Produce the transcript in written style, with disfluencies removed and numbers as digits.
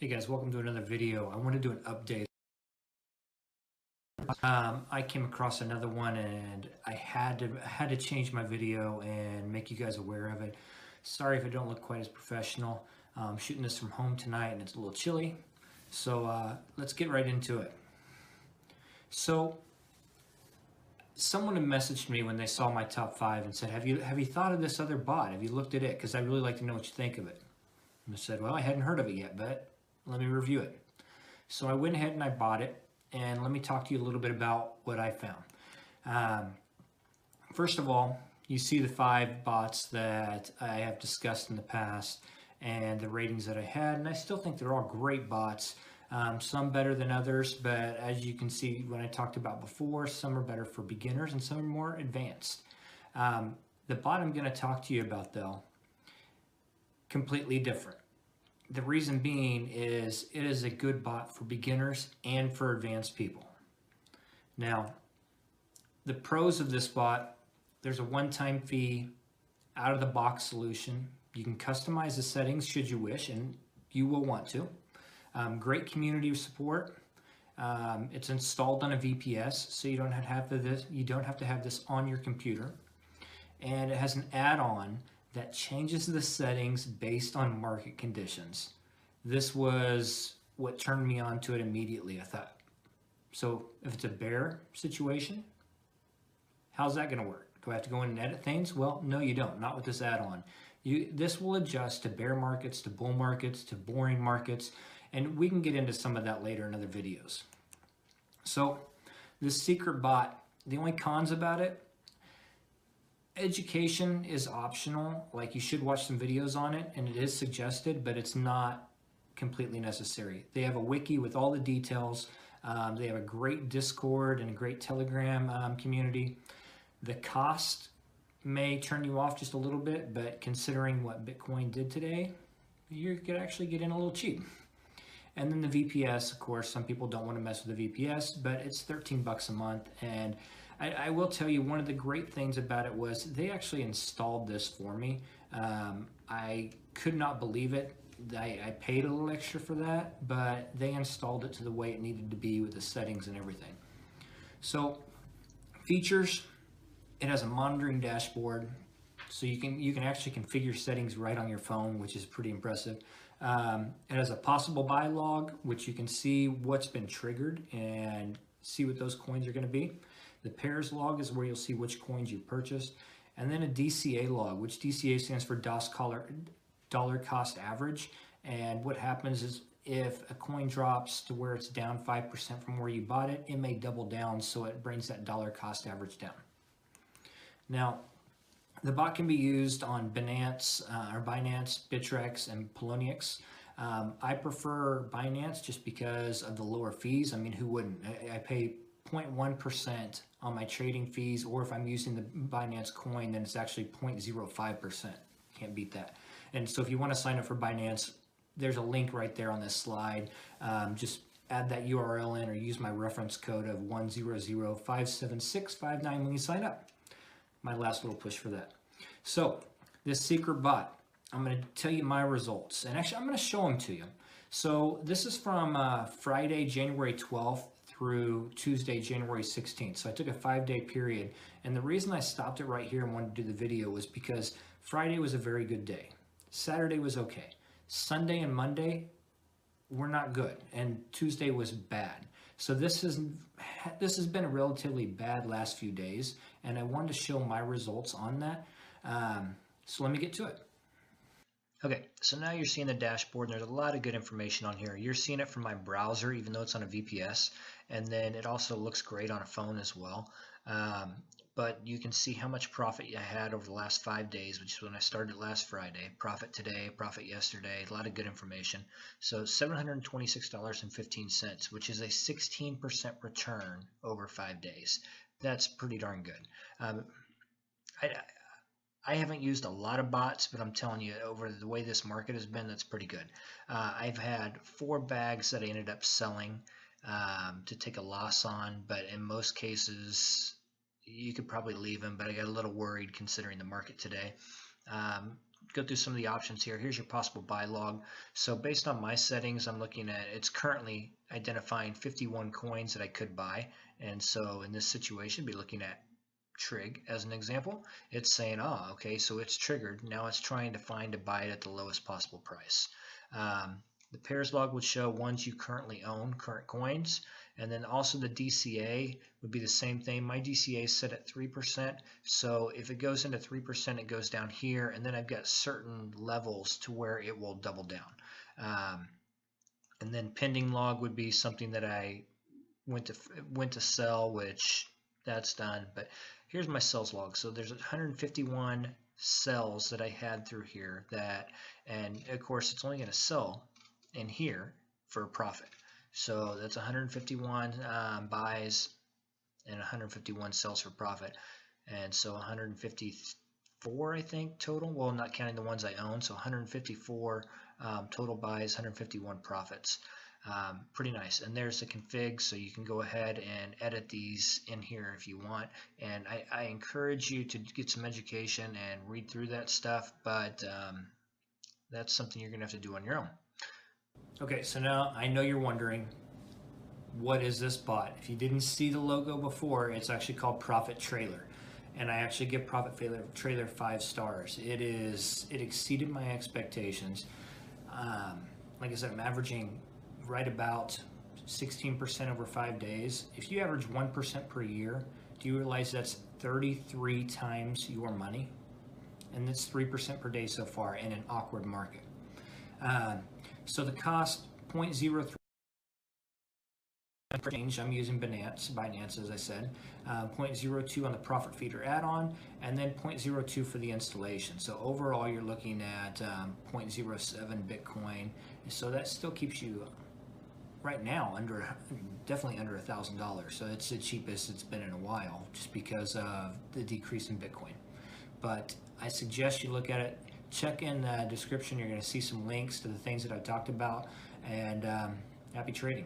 Hey guys, welcome to another video. I want to do an update. I came across another one and I had to change my video and make you guys aware of it. Sorry if I don't look quite as professional. I'm shooting this from home tonight and it's a little chilly. So let's get right into it. So someone had messaged me when they saw my top 5 and said, have you thought of this other bot? Have you looked at it? Because I'd really like to know what you think of it. And I said, well, I hadn't heard of it yet, but let me review it. So I went ahead and I bought it, and let me talk to you a little bit about what I found. First of all, you see the 5 bots that I have discussed in the past and the ratings that I had, and I still think they're all great bots. Some better than others, but as you can see when I talked about before, some are better for beginners and some are more advanced. The bot I'm going to talk to you about, though, completely different. The reason being is it is a good bot for beginners and for advanced people. Now, the pros of this bot, there's a one-time fee, out-of-the-box solution. You can customize the settings should you wish, and you will want to. Great community support. It's installed on a VPS, so you don't have to have this on your computer. And it has an add-on that changes the settings based on market conditions. This was what turned me on to it immediately. I thought, so if it's a bear situation, how's that going to work? Do I have to go in and edit things? Well, no, you don't. Not with this add-on. This will adjust to bear markets, to bull markets, to boring markets, and we can get into some of that later in other videos. So this secret bot, the only cons about it, education is optional. Like, you should watch some videos on it, and it is suggested, but it's not completely necessary. They have a wiki with all the details. They have a great Discord and a great Telegram community. The cost may turn you off just a little bit, but considering what Bitcoin did today, you could actually get in a little cheap. And then the VPS, of course, some people don't want to mess with the VPS, but it's 13 bucks a month. And I will tell you, one of the great things about it was they actually installed this for me. I could not believe it. I paid a little extra for that, but they installed it to the way it needed to be with the settings and everything. So features, it has a monitoring dashboard, so you can actually configure settings right on your phone, which is pretty impressive. It has a possible buy log, which you can see what's been triggered and see what those coins are going to be. The pairs log is where you'll see which coins you purchased. And then a DCA log, which DCA stands for dollar cost average. And what happens is if a coin drops to where it's down 5% from where you bought it, it may double down, so it brings that dollar cost average down. Now, the bot can be used on Binance, Bittrex, and Poloniex. I prefer Binance just because of the lower fees. I mean, who wouldn't? I pay 0.1% on my trading fees, or if I'm using the Binance coin, then it's actually 0.05%. Can't beat that. And so if you want to sign up for Binance, there's a link right there on this slide. Just add that URL in or use my reference code of 1005765 when you sign up. My last little push for that. So this secret bot, I'm going to tell you my results, and actually I'm going to show them to you. So this is from Friday, January 12th through Tuesday, January 16th. So I took a 5-day period, and the reason I stopped it right here and wanted to do the video was because Friday was a very good day. Saturday was okay. Sunday and Monday were not good, and Tuesday was bad. So this has been a relatively bad last few days, and I wanted to show my results on that. So let me get to it. Okay, so now you're seeing the dashboard, and there's a lot of good information on here. You're seeing it from my browser, even though it's on a VPS, and then it also looks great on a phone as well. But you can see how much profit I had over the last 5 days, which is when I started last Friday. Profit today, profit yesterday, a lot of good information. So $726.15, which is a 16% return over 5 days. That's pretty darn good. I haven't used a lot of bots, but I'm telling you, over the way this market has been, that's pretty good. I've had 4 bags that I ended up selling to take a loss on, but in most cases, you could probably leave them, but I got a little worried considering the market today. go through some of the options here. Here's your possible buy log. So based on my settings, I'm looking at, it's currently identifying 51 coins that I could buy. And so in this situation, be looking at trig as an example. It's saying, oh, okay, so it's triggered. Now it's trying to find a buy it at the lowest possible price. The pairs log would show ones you currently own, current coins, and then also the DCA would be the same thing. My DCA is set at 3%, so if it goes into 3%, it goes down here, and then I've got certain levels to where it will double down. And then pending log would be something that I went to sell, which that's done. But here's my sales log. So there's 151 sells that I had through here and of course it's only going to sell in here for a profit. So that's 151 buys and 151 sells for profit. And so 154, I think, total. Well, not counting the ones I own. So 154 total buys, 151 profits. Pretty nice. And there's the config, so you can go ahead and edit these in here if you want. And I encourage you to get some education and read through that stuff, but that's something you're going to have to do on your own. Okay, so now I know you're wondering, what is this bot? If you didn't see the logo before, it's actually called Profit Trailer. And I actually give Profit Trailer 5 stars. It exceeded my expectations. Like I said, I'm averaging right about 16% over 5 days. If you average 1% per year, do you realize that's 33 times your money? And that's 3% per day so far in an awkward market. So the cost 0.03 change. I'm using Binance, as I said. 0.02 on the Profit Feeder add-on, and then 0.02 for the installation. So overall, you're looking at 0.07 Bitcoin. So that still keeps you right now definitely under $1,000. So it's the cheapest it's been in a while, just because of the decrease in Bitcoin. But I suggest you look at it. Check in the description. You're going to see some links to the things that I talked about, and happy trading.